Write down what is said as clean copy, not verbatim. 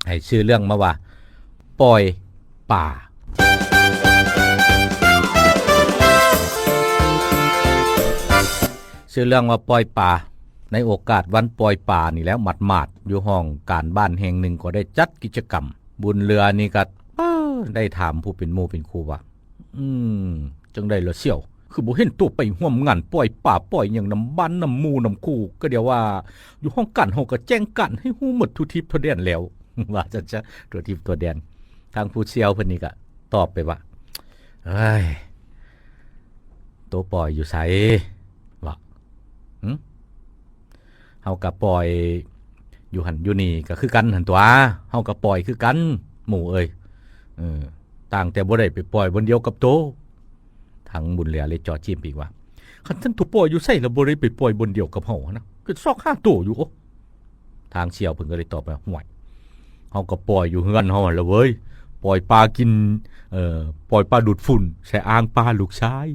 ให้ชื่อเรื่องมาว่าปอยป่าชื่อเรื่องว่าปอยป่าในโอกาสวันปอยป่านี่แล้วหมาดๆอยู่ห้องการบ้านแห่งหนึ่งก็ได้จัดกิจกรรมบุญเรือนี่ก็ได้ถามผู้เป็นหมู่เป็นครูว่าจังได้ละเสี่ยวคือบ่เห็นตัวไปร่วมงานปล่อยป่าปล่อยอย่างน้ำบ้านน้ำหมู่น้ำคู่ก็เดี๋ยวว่าอยู่ห้องกันเฮาก็แจ้งกันให้ฮู้หมดทุกทิศทุกแดนแล้ว ว่าจะตัวทิศตัวแดนทางผู้เชี่ยวเพิ่นนี่ก็ตอบไปว่าเอ้ยตัวปล่อยอยู่ไสว่าเฮาก็ปล่อยอยู่หั่นอยู่นี่ก็คือกันหั่นตัวเฮาก็ปล่อยคือกันหมู่เอ้ยต่างแต่บ่ได้ไปปล่อยบนเดียวกับโตทางบุญเหลือเลยจอจิ้มอีกว่าคันท่านถูกปล่อยอยู่ไสแล้วบ่ได้ไปปล่อยบนเดียวกับเฮานะก็ซอก5โตอยู่โอ้ทางเชี่ยวเพิ่นก็เลยตอบไปห่วยเฮาก็ปล่อยอยู่เฮือนเฮาหั่นล่ะเว้ยปล่อยปลากินปล่อยปลาดูดฝุ่นใส่อ่างปลาลูกชาย